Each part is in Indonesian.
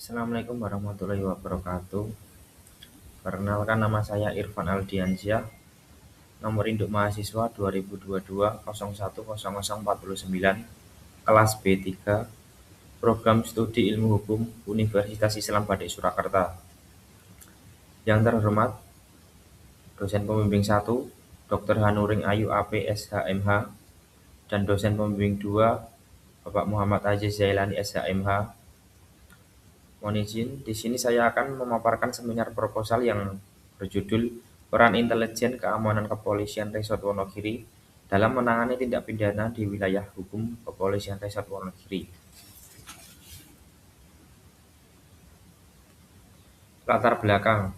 Assalamualaikum warahmatullahi wabarakatuh. Perkenalkan, nama saya Irfan Aldiansyah, nomor induk mahasiswa 2022 010049, kelas B3, program studi ilmu hukum Universitas Islam Badik Surakarta. Yang terhormat, dosen pembimbing 1, Dr. Hanuring Ayu AP SHMH, dan dosen pembimbing 2, Bapak Muhammad Aziz Zailani SHMH. Mohon izin, di sini saya akan memaparkan seminar proposal yang berjudul Peran Intelijen Keamanan Kepolisian Resort Wonogiri dalam menangani tindak pidana di wilayah hukum Kepolisian Resort Wonogiri. Latar belakang.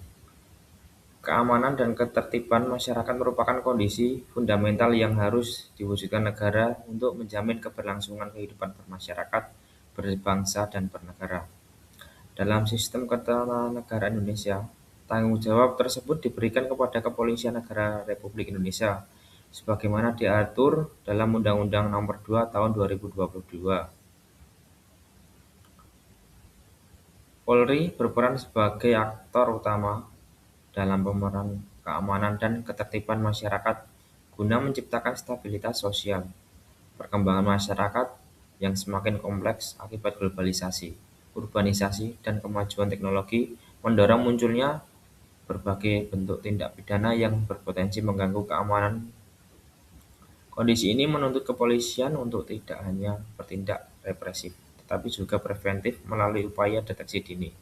Keamanan dan ketertiban masyarakat merupakan kondisi fundamental yang harus diwujudkan negara untuk menjamin keberlangsungan kehidupan bermasyarakat, berbangsa, dan bernegara. Dalam sistem ketatanegaraan Indonesia, tanggung jawab tersebut diberikan kepada Kepolisian Negara Republik Indonesia sebagaimana diatur dalam Undang-Undang Nomor 2 Tahun 2022. Polri berperan sebagai aktor utama dalam pemeran keamanan dan ketertiban masyarakat guna menciptakan stabilitas sosial. Perkembangan masyarakat yang semakin kompleks akibat globalisasi, urbanisasi, dan kemajuan teknologi mendorong munculnya berbagai bentuk tindak pidana yang berpotensi mengganggu keamanan. Kondisi ini menuntut kepolisian untuk tidak hanya bertindak represif, tetapi juga preventif melalui upaya deteksi dini.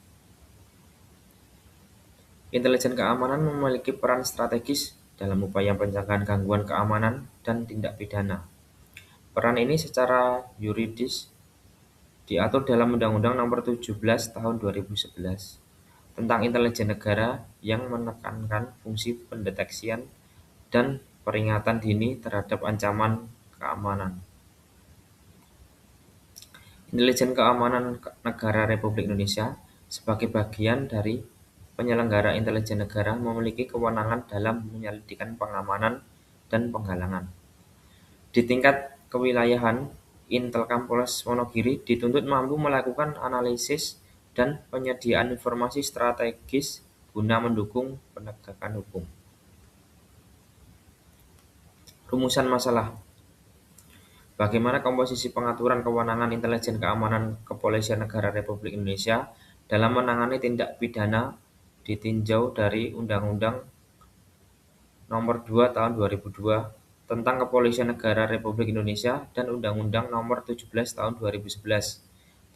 Intelijen keamanan memiliki peran strategis dalam upaya pencegahan gangguan keamanan dan tindak pidana. Peran ini secara yuridis diatur dalam Undang-Undang Nomor 17 Tahun 2011 tentang intelijen negara yang menekankan fungsi pendeteksian dan peringatan dini terhadap ancaman keamanan. Intelijen Keamanan Negara Republik Indonesia sebagai bagian dari penyelenggara intelijen negara memiliki kewenangan dalam menyelidiki pengamanan dan penggalangan. Di tingkat kewilayahan, Intelkam Polres Wonogiri dituntut mampu melakukan analisis dan penyediaan informasi strategis guna mendukung penegakan hukum. Rumusan masalah. Bagaimana komposisi pengaturan kewenangan intelijen keamanan Kepolisian Negara Republik Indonesia dalam menangani tindak pidana ditinjau dari Undang-Undang Nomor 2 Tahun 2002 tentang Kepolisian Negara Republik Indonesia dan Undang-Undang Nomor 17 Tahun 2011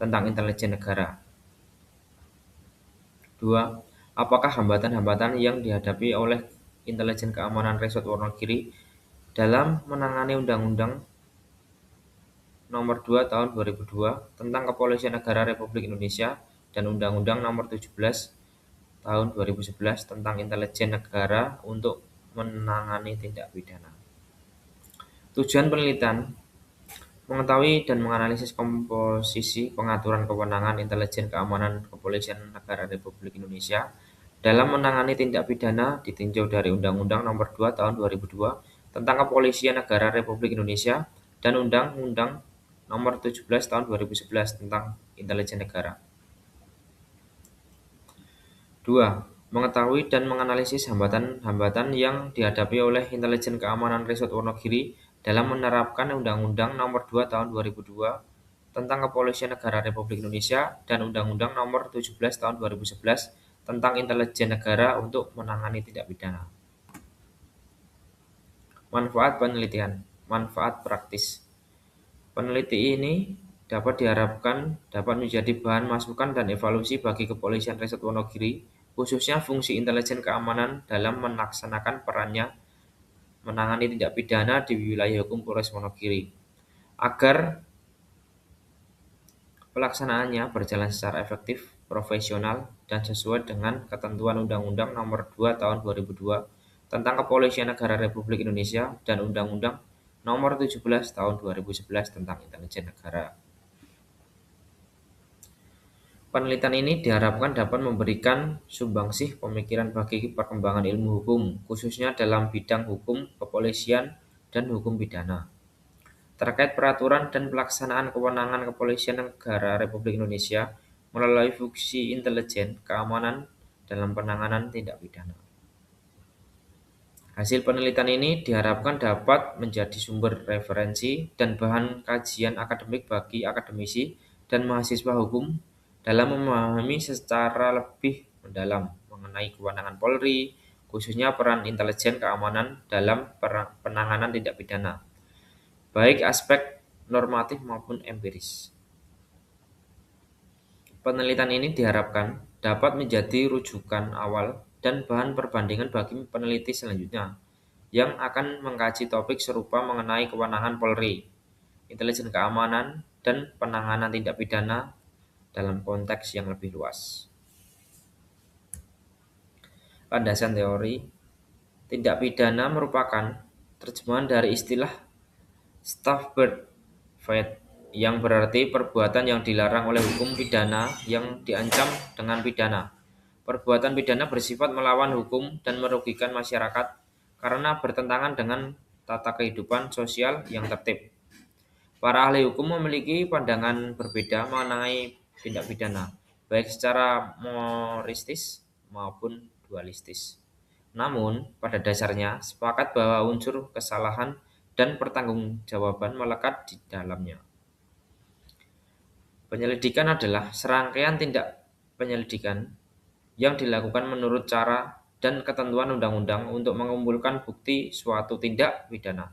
tentang Intelijen Negara. 2. Apakah hambatan-hambatan yang dihadapi oleh Intelijen Keamanan Resort Wonogiri dalam menangani Undang-Undang Nomor 2 Tahun 2002 tentang Kepolisian Negara Republik Indonesia dan Undang-Undang Nomor 17 Tahun 2011 tentang Intelijen Negara untuk menangani tindak pidana. Tujuan penelitian: mengetahui dan menganalisis komposisi pengaturan kewenangan intelijen keamanan Kepolisian Negara Republik Indonesia dalam menangani tindak pidana ditinjau dari Undang-Undang Nomor 2 Tahun 2002 tentang Kepolisian Negara Republik Indonesia dan Undang-Undang Nomor 17 Tahun 2011 tentang Intelijen Negara. 2. Mengetahui dan menganalisis hambatan-hambatan yang dihadapi oleh Intelijen Keamanan Resort Wonogiri dalam menerapkan Undang-Undang Nomor 2 Tahun 2002 tentang Kepolisian Negara Republik Indonesia dan Undang-Undang Nomor 17 Tahun 2011 tentang Intelijen Negara untuk menangani tindak pidana. Manfaat penelitian. Manfaat praktis. Peneliti ini diharapkan dapat menjadi bahan masukan dan evaluasi bagi Kepolisian Resort Wonogiri, khususnya fungsi intelijen keamanan dalam melaksanakan perannya menangani tindak pidana di wilayah hukum Polres Wonogiri, agar pelaksanaannya berjalan secara efektif, profesional, dan sesuai dengan ketentuan Undang-Undang Nomor 2 Tahun 2002 tentang Kepolisian Negara Republik Indonesia dan Undang-Undang Nomor 17 Tahun 2011 tentang Intelijen Negara. Penelitian ini diharapkan dapat memberikan sumbangsih pemikiran bagi perkembangan ilmu hukum, khususnya dalam bidang hukum, kepolisian, dan hukum pidana, terkait peraturan dan pelaksanaan kewenangan Kepolisian Negara Republik Indonesia melalui fungsi intelijen keamanan dalam penanganan tindak pidana. Hasil penelitian ini diharapkan dapat menjadi sumber referensi dan bahan kajian akademik bagi akademisi dan mahasiswa hukum dalam memahami secara lebih mendalam mengenai kewenangan Polri, khususnya peran intelijen keamanan dalam penanganan tindak pidana, baik aspek normatif maupun empiris. Penelitian ini diharapkan dapat menjadi rujukan awal dan bahan perbandingan bagi peneliti selanjutnya yang akan mengkaji topik serupa mengenai kewenangan Polri, intelijen keamanan, dan penanganan tindak pidana dalam konteks yang lebih luas. Landasan teori tindak pidana merupakan terjemahan dari istilah Stafford Fight yang berarti perbuatan yang dilarang oleh hukum pidana yang diancam dengan pidana. Perbuatan pidana bersifat melawan hukum dan merugikan masyarakat karena bertentangan dengan tata kehidupan sosial yang tertib. Para ahli hukum memiliki pandangan berbeda mengenai tindak pidana, baik secara moristis maupun dualistis. Namun, pada dasarnya sepakat bahwa unsur kesalahan dan pertanggungjawaban melekat di dalamnya. Penyelidikan adalah serangkaian tindak penyelidikan yang dilakukan menurut cara dan ketentuan undang-undang untuk mengumpulkan bukti suatu tindak pidana.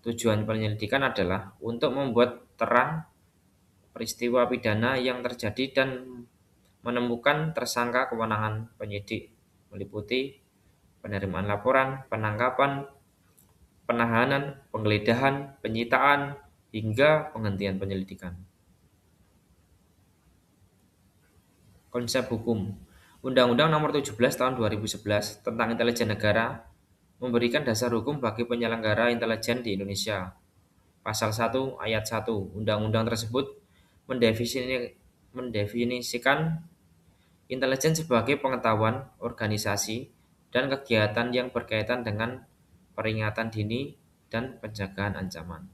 Tujuan penyelidikan adalah untuk membuat terang peristiwa pidana yang terjadi dan menemukan tersangka. Kewenangan penyidik meliputi penerimaan laporan, penangkapan, penahanan, penggeledahan, penyitaan, hingga penghentian penyelidikan. Konsep hukum. Undang-Undang Nomor 17 Tahun 2011 tentang Intelijen Negara memberikan dasar hukum bagi penyelenggara intelijen di Indonesia. Pasal 1 Ayat 1 Undang-Undang tersebut mendefinisikan intelijen sebagai pengetahuan, organisasi, dan kegiatan yang berkaitan dengan peringatan dini dan pencegahan ancaman.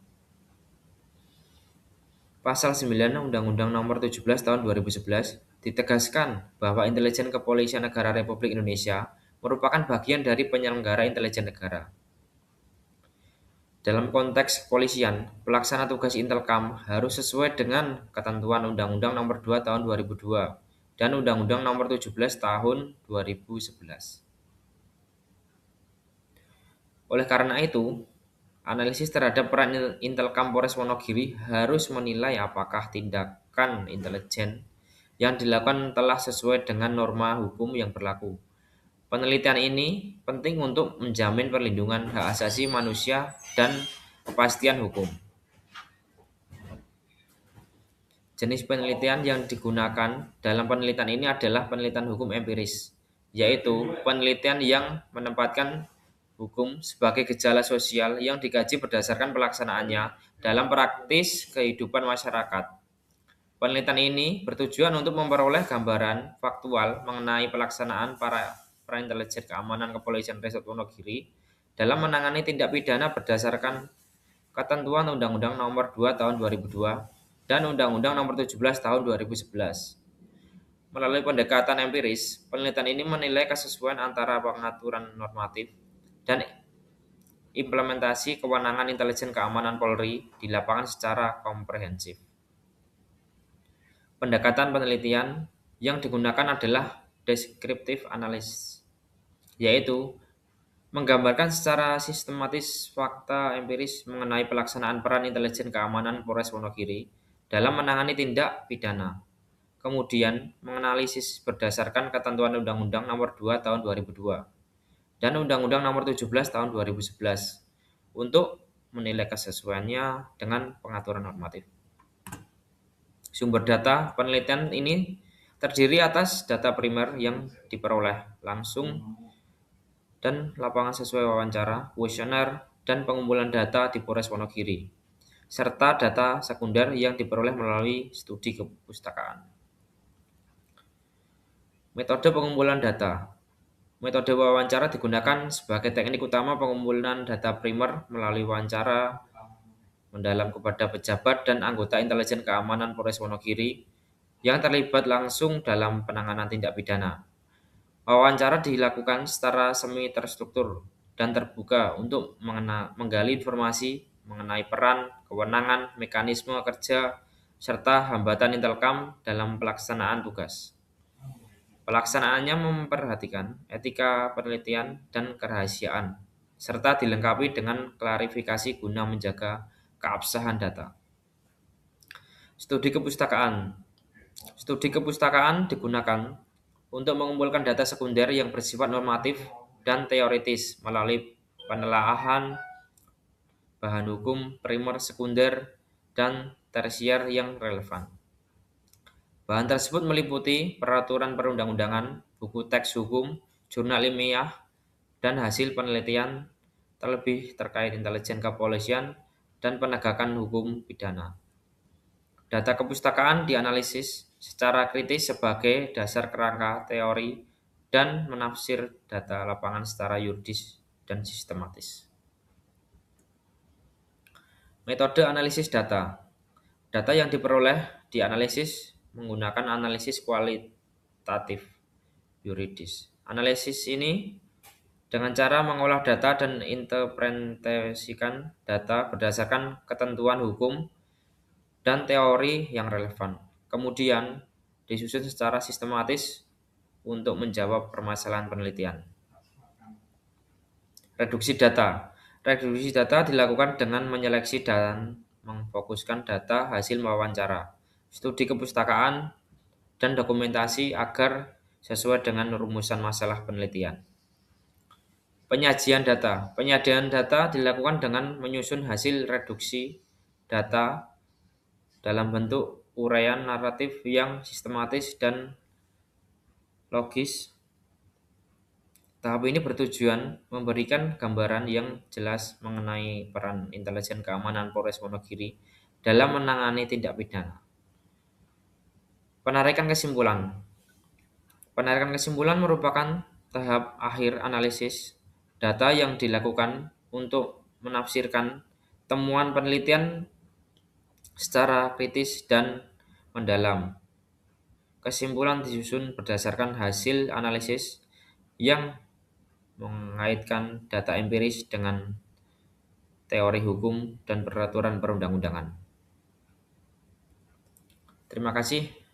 Pasal 9 Undang-Undang Nomor 17 Tahun 2011 ditegaskan bahwa intelijen Kepolisian Negara Republik Indonesia merupakan bagian dari penyelenggara intelijen negara. Dalam konteks kepolisian, pelaksana tugas Intelkam harus sesuai dengan ketentuan Undang-Undang Nomor 2 Tahun 2002 dan Undang-Undang Nomor 17 Tahun 2011. Oleh karena itu, analisis terhadap peran Intelkam Polres Wonogiri harus menilai apakah tindakan intelijen yang dilakukan telah sesuai dengan norma hukum yang berlaku. Penelitian ini penting untuk menjamin perlindungan hak asasi manusia dan kepastian hukum. Jenis penelitian yang digunakan dalam penelitian ini adalah penelitian hukum empiris, yaitu penelitian yang menempatkan hukum sebagai gejala sosial yang dikaji berdasarkan pelaksanaannya dalam praktis kehidupan masyarakat. Penelitian ini bertujuan untuk memperoleh gambaran faktual mengenai pelaksanaan para intelijen keamanan Kepolisian Resort Wonogiri dalam menangani tindak pidana berdasarkan ketentuan Undang-Undang Nomor 2 Tahun 2002 dan Undang-Undang Nomor 17 Tahun 2011. Melalui pendekatan empiris, penelitian ini menilai kesesuaian antara pengaturan normatif dan implementasi kewenangan intelijen keamanan Polri di lapangan secara komprehensif. Pendekatan penelitian yang digunakan adalah descriptive analysis, yaitu menggambarkan secara sistematis fakta empiris mengenai pelaksanaan peran intelijen keamanan Polres Wonogiri dalam menangani tindak pidana. Kemudian menganalisis berdasarkan ketentuan Undang-Undang Nomor 2 Tahun 2002 dan Undang-Undang Nomor 17 Tahun 2011 untuk menilai kesesuaiannya dengan pengaturan normatif. Sumber data penelitian ini terdiri atas data primer yang diperoleh langsung dan lapangan sesuai wawancara, kuesioner, dan pengumpulan data di Polres Wonogiri, serta data sekunder yang diperoleh melalui studi kepustakaan. Metode pengumpulan data. Metode wawancara digunakan sebagai teknik utama pengumpulan data primer melalui wawancara mendalam kepada pejabat dan anggota intelijen keamanan Polres Wonogiri yang terlibat langsung dalam penanganan tindak pidana. Wawancara dilakukan secara semi terstruktur dan terbuka untuk menggali informasi mengenai peran, kewenangan, mekanisme kerja, serta hambatan Intelkam dalam pelaksanaan tugas. Pelaksanaannya memperhatikan etika penelitian dan kerahasiaan, serta dilengkapi dengan klarifikasi guna menjaga keabsahan data. Studi kepustakaan. Studi kepustakaan digunakan untuk mengumpulkan data sekunder yang bersifat normatif dan teoritis melalui penelaahan bahan hukum primer, sekunder, dan tersier yang relevan. Bahan tersebut meliputi peraturan perundang-undangan, buku teks hukum, jurnal ilmiah, dan hasil penelitian terlebih terkait intelijen kepolisian dan penegakan hukum pidana. Data kepustakaan dianalisis secara kritis sebagai dasar kerangka teori dan menafsir data lapangan secara yuridis dan sistematis. Metode analisis data. Data yang diperoleh dianalisis menggunakan analisis kualitatif yuridis. Analisis ini dengan cara mengolah data dan interpretasikan data berdasarkan ketentuan hukum dan teori yang relevan. Kemudian disusun secara sistematis untuk menjawab permasalahan penelitian. Reduksi data. Reduksi data dilakukan dengan menyeleksi dan memfokuskan data hasil wawancara, studi kepustakaan, dan dokumentasi agar sesuai dengan rumusan masalah penelitian. Penyajian data. Penyajian data dilakukan dengan menyusun hasil reduksi data dalam bentuk uraian naratif yang sistematis dan logis. Tahap ini bertujuan memberikan gambaran yang jelas mengenai peran intelijen keamanan Polres Wonogiri dalam menangani tindak pidana. Penarikan kesimpulan. Penarikan kesimpulan merupakan tahap akhir analisis data yang dilakukan untuk menafsirkan temuan penelitian secara kritis dan mendalam. Kesimpulan disusun berdasarkan hasil analisis yang mengaitkan data empiris dengan teori hukum dan peraturan perundang-undangan. Terima kasih.